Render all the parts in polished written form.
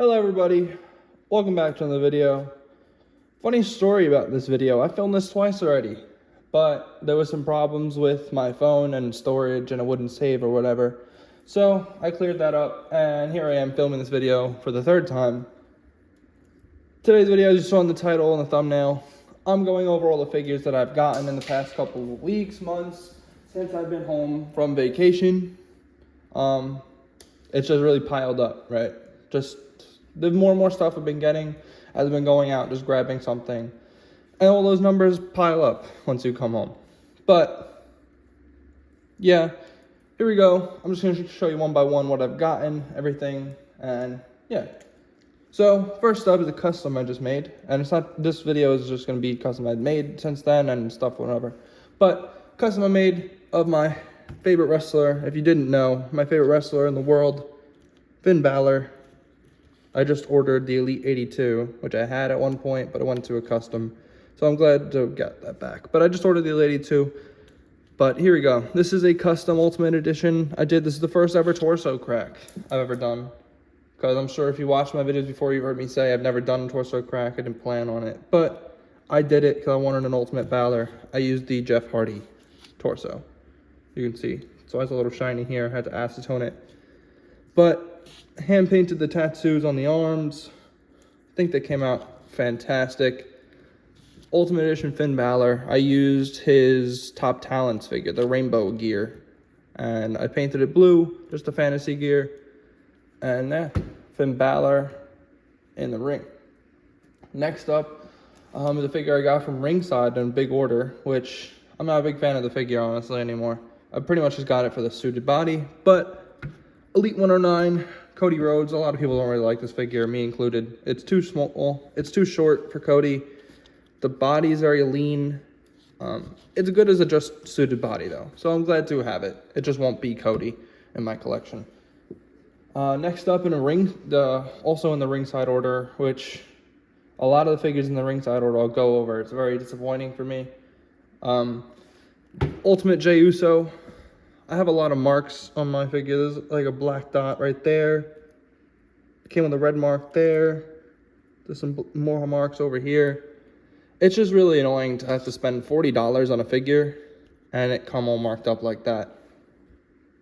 Hello everybody, welcome back to another video. Funny story about this video, I filmed this twice already, but there was some problems with my phone and storage and it wouldn't save or whatever. So I cleared that up and here I am filming this video for the third time. Today's video, as you saw in the title and the thumbnail, I'm going over all the figures that I've gotten in the past couple of weeks, months, since I've been home from vacation. It's just really piled up, right? Just the more and more stuff I've been getting as I've been going out, just grabbing something. And all those numbers pile up once you come home. But, yeah, here we go. I'm just going to show you one by one what I've gotten, everything, and yeah. So, first up is a custom I just made. And it's not, this video is just going to be custom I've made since then and stuff, whatever. But, custom I made of my favorite wrestler. If you didn't know, my favorite wrestler in the world, Finn Balor. I just ordered the Elite 82, which I had at one point, but it went to a custom. So I'm glad to get that back. But I just ordered the Elite 82. But here we go. This is a custom Ultimate Edition. This is the first ever torso crack I've ever done. Because I'm sure if you watched my videos before, you've heard me say I've never done a torso crack. I didn't plan on it. But I did it because I wanted an Ultimate Balor. I used the Jeff Hardy torso. You can see. So it's a little shiny here. I had to acetone it. But hand painted the tattoos on the arms. I think they came out fantastic. Ultimate Edition Finn Balor. I used his Top Talents figure, the rainbow gear. And I painted it blue, just the fantasy gear. And yeah, Finn Balor in the ring. Next up is a figure I got from Ringside in big order, which I'm not a big fan of the figure, honestly, anymore. I pretty much just got it for the suited body, but Elite 109, Cody Rhodes. A lot of people don't really like this figure, me included. It's too small. It's too short for Cody. The body is very lean. It's good as a just suited body, though. So I'm glad to have it. It just won't be Cody in my collection. Next up in also in the Ringside order, which a lot of the figures in the Ringside order I'll go over. It's very disappointing for me. Ultimate Jey Uso. I have a lot of marks on my figure. There's like a black dot right there. It came with a red mark there. There's some more marks over here. It's just really annoying to have to spend $40 on a figure and it come all marked up like that.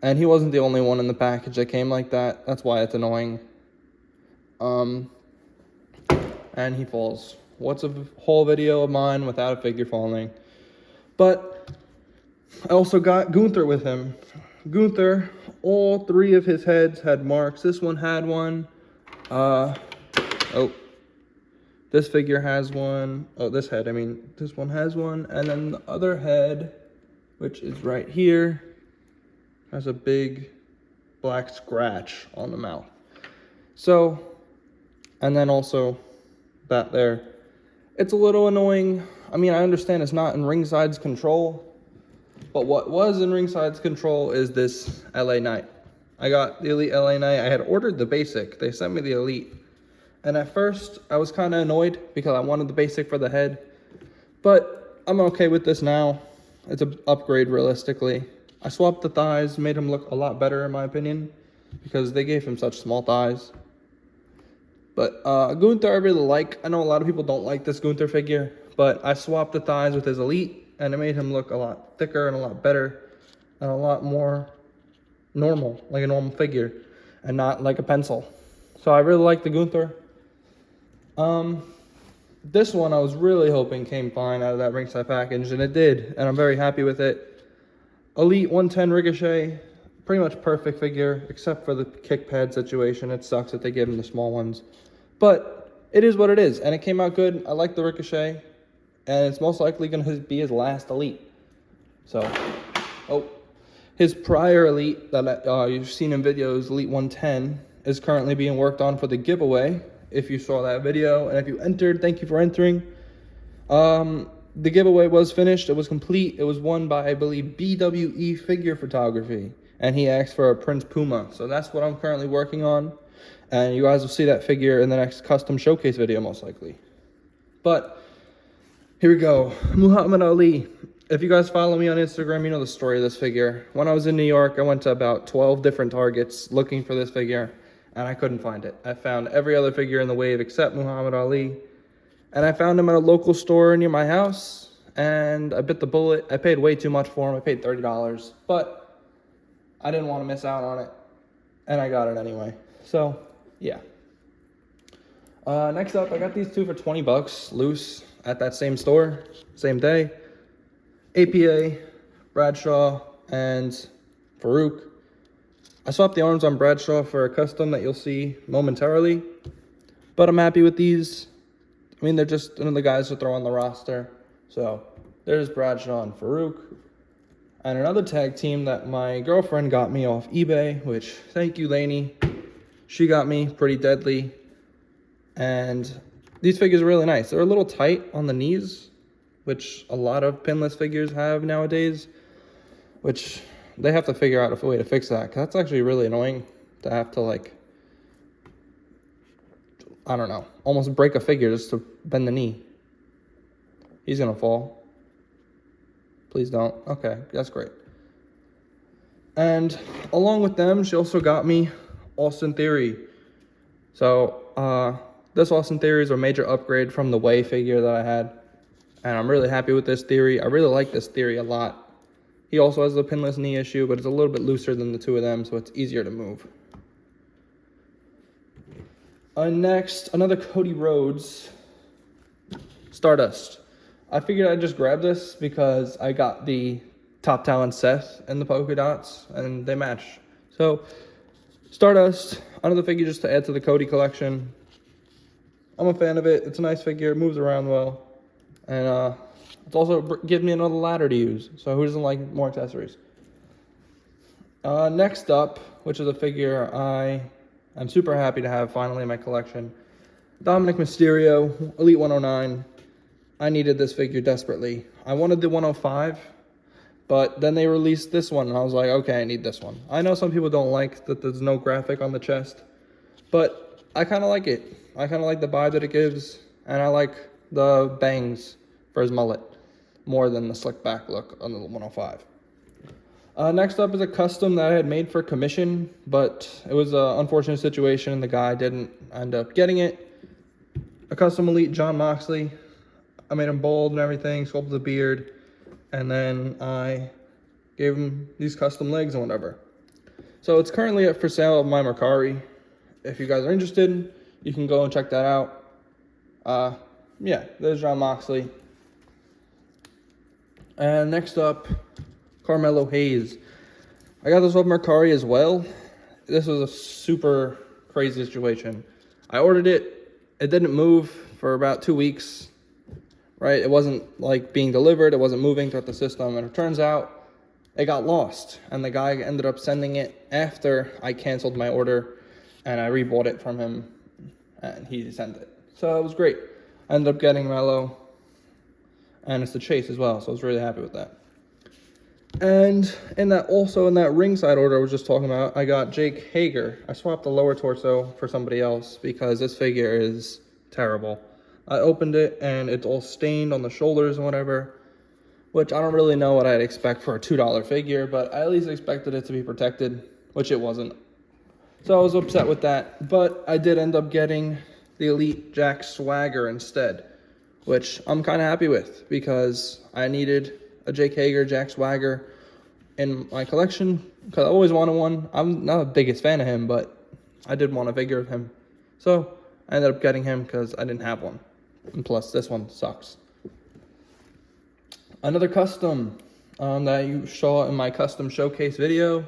And he wasn't the only one in the package that came like that. That's why it's annoying. And he falls. What's a whole video of mine without a figure falling? But I also got Gunther with him. Gunther, all three of his heads had marks. This one had one. This figure has one. Oh, this one has one. And then the other head, which is right here, has a big black scratch on the mouth. So, and then also that there. It's a little annoying. I mean, I understand it's not in Ringside's control. But what was in Ringside's control is this LA Knight. I got the Elite LA Knight. I had ordered the basic. They sent me the Elite. And at first, I was kind of annoyed because I wanted the basic for the head. But I'm okay with this now. It's an upgrade, realistically. I swapped the thighs, made him look a lot better, in my opinion, because they gave him such small thighs. But Gunther, I really like. I know a lot of people don't like this Gunther figure, but I swapped the thighs with his Elite. And it made him look a lot thicker and a lot better and a lot more normal, like a normal figure and not like a pencil. So I really like the Gunther. This one I was really hoping came fine out of that Ringside package, and it did, and I'm very happy with it. Elite 110 Ricochet, pretty much perfect figure, except for the kick pad situation. It sucks that they gave him the small ones. But it is what it is, and it came out good. I like the Ricochet. And it's most likely going to be his last Elite. So, his prior Elite that you've seen in videos, Elite 110, is currently being worked on for the giveaway. If you saw that video, and if you entered, thank you for entering. The giveaway was finished. It was complete. It was won by, I believe, BWE Figure Photography. And he asked for a Prince Puma. So that's what I'm currently working on. And you guys will see that figure in the next custom showcase video, most likely. But here we go. Muhammad Ali. If you guys follow me on Instagram, you know the story of this figure. When I was in New York, I went to about 12 different Targets looking for this figure. and I couldn't find it. I found every other figure in the wave except Muhammad Ali, and I found him at a local store near my house, and I bit the bullet. I paid way too much for him. I paid $30, but I didn't want to miss out on it, and I got it anyway. So, yeah. Next up, I got these two for $20 loose at that same store, same day. APA, Bradshaw, and Farouk. I swapped the arms on Bradshaw for a custom that you'll see momentarily, but I'm happy with these. I mean, they're just another guys to throw on the roster. So there's Bradshaw and Farouk. And another tag team that my girlfriend got me off eBay, which, thank you, Lainey. She got me pretty deadly. And these figures are really nice. They're a little tight on the knees, which a lot of pinless figures have nowadays, which they have to figure out a way to fix that, because that's actually really annoying to have to, like, I don't know, almost break a figure just to bend the knee. He's gonna fall. Please don't. Okay, that's great. And along with them, she also got me Austin Theory. So this Austin Theory is a major upgrade from the Way figure that I had, and I'm really happy with this Theory. I really like this Theory a lot. He also has a pinless knee issue, but it's a little bit looser than the two of them, so it's easier to move. Next, another Cody Rhodes Stardust. I figured I'd just grab this because I got the Top Talent Seth and the polka dots, and they match. So, Stardust, another figure just to add to the Cody collection. I'm a fan of it. It's a nice figure. It moves around well. And it also gives me another ladder to use. So who doesn't like more accessories? Next up, which is a figure I'm super happy to have finally in my collection. Dominic Mysterio, Elite 109. I needed this figure desperately. I wanted the 105, but then they released this one, and I was like, okay, I need this one. I know some people don't like that there's no graphic on the chest, but I kind of like it. I kind of like the vibe that it gives, and I like the bangs for his mullet more than the slick back look on the 105. Next up is a custom that I had made for commission, but it was an unfortunate situation. The guy didn't end up getting it. A custom Elite Jon Moxley. I made him bald and everything, sculpted the beard, and then I gave him these custom legs and whatever. So it's currently up for sale at my Mercari. If you guys are interested, you can go and check that out. Yeah, there's Jon Moxley. And next up, Carmelo Hayes. I got this off Mercari as well. This was a super crazy situation. I ordered it. It didn't move for about 2 weeks. Right? It wasn't like being delivered. It wasn't moving throughout the system. And it turns out it got lost. And the guy ended up sending it after I canceled my order. And I rebought it from him. And he sent it. So it was great. I ended up getting Melo. And it's the chase as well. So I was really happy with that. And in that ringside order I was just talking about, I got Jake Hager. I swapped the lower torso for somebody else because this figure is terrible. I opened it and it's all stained on the shoulders and whatever, which I don't really know what I'd expect for a $2 figure, but I at least expected it to be protected, which it wasn't. So I was upset with that, but I did end up getting the Elite Jack Swagger instead, which I'm kind of happy with because I needed a Jake Hager, Jack Swagger in my collection because I always wanted one. I'm not the biggest fan of him, but I did want a figure of him. So I ended up getting him because I didn't have one. And plus, this one sucks. Another custom that you saw in my custom showcase video.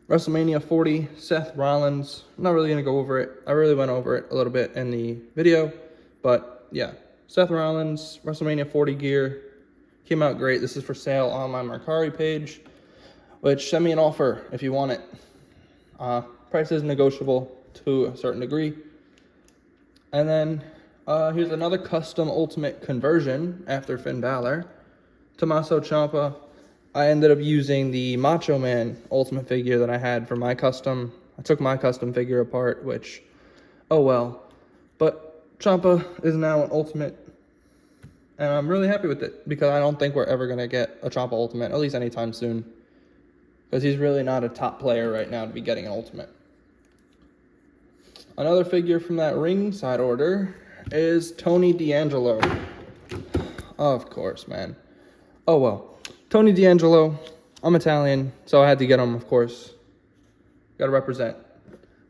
WrestleMania 40, Seth Rollins. I'm not really going to go over it. I really went over it a little bit in the video. But yeah, Seth Rollins, WrestleMania 40 gear. Came out great. This is for sale on my Mercari page, which send me an offer if you want it. Price is negotiable to a certain degree. And then here's another custom Ultimate conversion after Finn Balor. Tommaso Ciampa. I ended up using the Macho Man Ultimate figure that I had for my custom. I took my custom figure apart, which, oh well. But Ciampa is now an Ultimate. And I'm really happy with it because I don't think we're ever going to get a Ciampa Ultimate, at least anytime soon. Because he's really not a top player right now to be getting an Ultimate. Another figure from that ringside order is Tony D'Angelo. Of course, man. Oh, well. Tony D'Angelo. I'm Italian, so I had to get him, of course. Got to represent.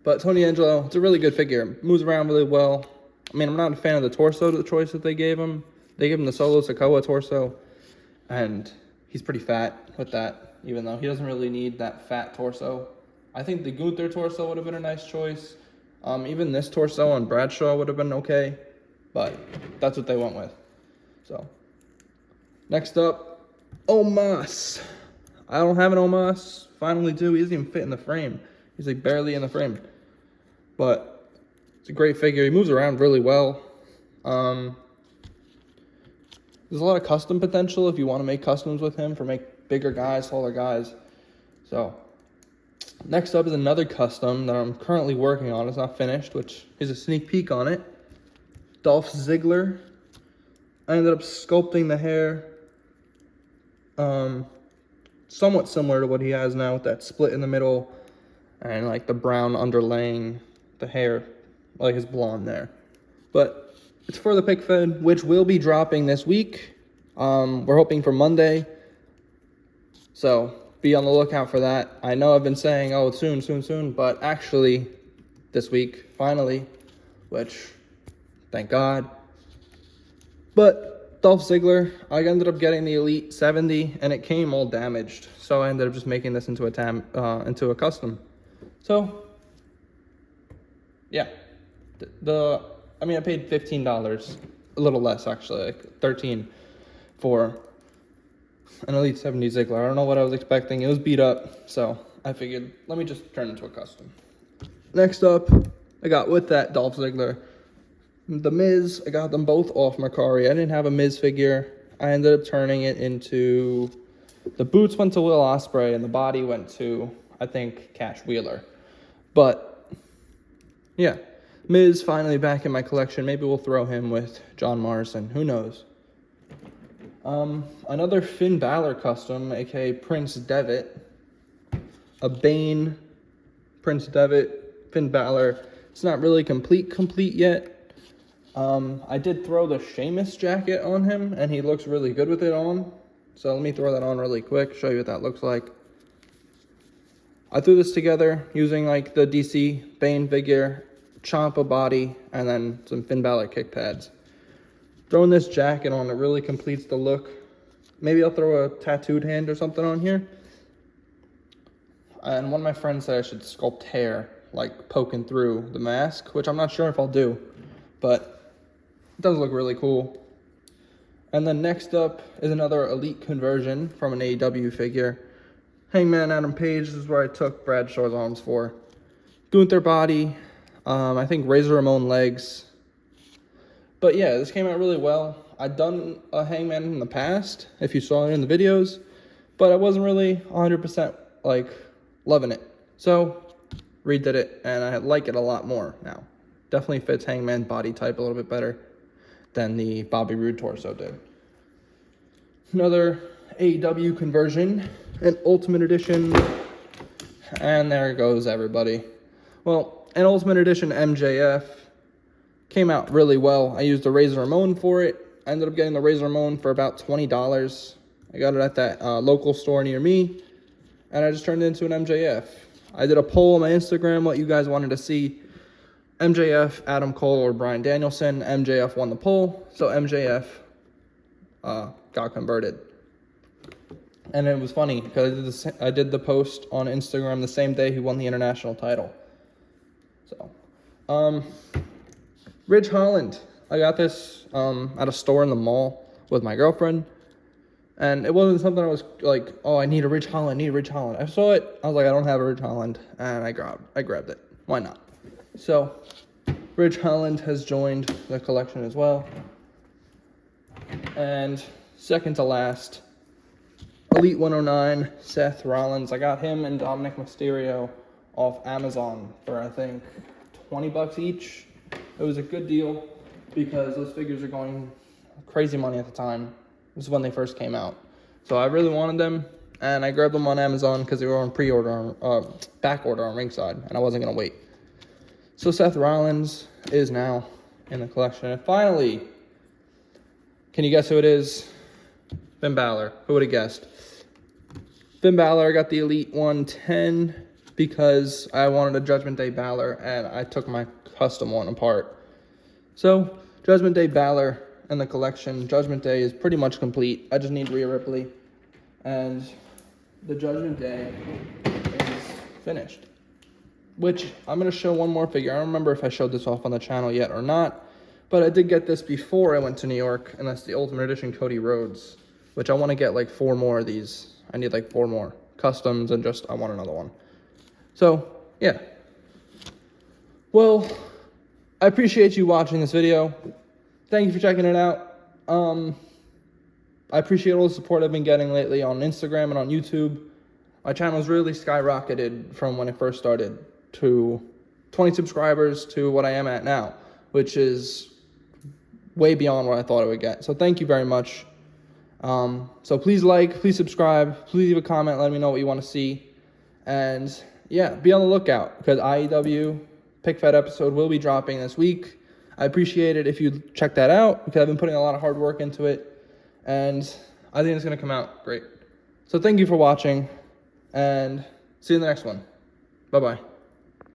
But Tony D'Angelo, it's a really good figure. Moves around really well. I mean, I'm not a fan of the torso, the choice that they gave him. They gave him the Solo Sikoa torso, and he's pretty fat with that, even though he doesn't really need that fat torso. I think the Gunther torso would have been a nice choice. Even this torso on Bradshaw would have been okay, but that's what they went with. So, next up, Omos. I don't have an Omos. Finally do. He doesn't even fit in the frame. He's like barely in the frame. But it's a great figure. He moves around really well. There's a lot of custom potential if you want to make customs with him for make bigger guys, taller guys. So, next up is another custom that I'm currently working on. It's not finished, which is a sneak peek on it. Dolph Ziggler. I ended up sculpting the hair somewhat similar to what he has now with that split in the middle and like the brown underlaying the hair, like his blonde there. But it's for the pick fed, which will be dropping this week. We're hoping for Monday. So be on the lookout for that. I know I've been saying, oh, soon, but actually this week, finally, which, thank God. But Dolph Ziggler, I ended up getting the Elite 70, and it came all damaged. So I ended up just making this into a custom. So, yeah. I paid $15, a little less actually, like $13 for an Elite 70 Ziggler. I don't know what I was expecting. It was beat up, so I figured, let me just turn it into a custom. Next up, I got with that Dolph Ziggler, The Miz. I got them both off Mercari. I didn't have a Miz figure. I ended up turning it into, the boots went to Will Ospreay and the body went to, I think, Cash Wheeler. But, yeah, Miz finally back in my collection. Maybe we'll throw him with John Morrison. Who knows? Another Finn Balor custom, aka Prince Devitt. A Bane, Prince Devitt, Finn Balor. It's not really complete yet. I did throw the Sheamus jacket on him, and he looks really good with it on. So let me throw that on really quick, show you what that looks like. I threw this together using like the DC Bane figure, Ciampa body, and then some Finn Balor kick pads. Throwing this jacket on, it really completes the look. Maybe I'll throw a tattooed hand or something on here. And one of my friends said I should sculpt hair, like poking through the mask, which I'm not sure if I'll do, but it does look really cool. And then next up is another Elite conversion from an AEW figure. Hangman Page is where I took Bradshaw's arms for. Gunther body, I think Razor Ramon legs. But yeah, this came out really well. I'd done a Hangman in the past, if you saw it in the videos, but I wasn't really 100% like loving it. So redid it, and I like it a lot more now. Definitely fits Hangman body type a little bit better than the Bobby Roode torso did. Another AEW conversion, an Ultimate Edition, and there goes everybody. Well, an Ultimate Edition MJF came out really well. I used the Razor Ramon for it. I ended up getting the Razor Ramon for about $20. I got it at that local store near me, and I just turned it into an MJF. I did a poll on my Instagram what you guys wanted to see. MJF, Adam Cole, or Bryan Danielson. MJF won the poll, so MJF got converted. And it was funny because I did the post on Instagram the same day he won the international title. So, Ridge Holland. I got this at a store in the mall with my girlfriend. And it wasn't something I was like, oh, I need a Ridge Holland, I saw it. I was like, I don't have a Ridge Holland. And I grabbed it. Why not? So, Ridge Holland has joined the collection as well. And second to last, Elite 109, Seth Rollins. I got him and Dominic Mysterio off Amazon for, I think, $20 each. It was a good deal because those figures are going crazy money at the time. This is when they first came out. So I really wanted them, and I grabbed them on Amazon because they were on back order on Ringside, and I wasn't going to wait. So Seth Rollins is now in the collection. And finally, can you guess who it is? Finn Balor. Who would have guessed? Finn Balor got the Elite 110 because I wanted a Judgment Day Balor, and I took my custom one apart. So, Judgment Day Balor in the collection. Judgment Day is pretty much complete. I just need Rhea Ripley, and the Judgment Day is finished. Which, I'm going to show one more figure. I don't remember if I showed this off on the channel yet or not, but I did get this before I went to New York, and that's the Ultimate Edition Cody Rhodes, which I want to get like 4 more of these. I need like 4 more customs, and just, I want another one. So, yeah. Well, I appreciate you watching this video. Thank you for checking it out. I appreciate all the support I've been getting lately on Instagram and on YouTube. My channel's really skyrocketed from when it first started to 20 subscribers to what I am at now, which is way beyond what I thought I would get. So thank you very much. So please like, please subscribe, please leave a comment, let me know what you want to see. And yeah, be on the lookout because IEW Pick Fed episode will be dropping this week. I appreciate it if you check that out because I've been putting a lot of hard work into it, and I think it's going to come out great. So thank you for watching, and see you in the next one. Bye-bye.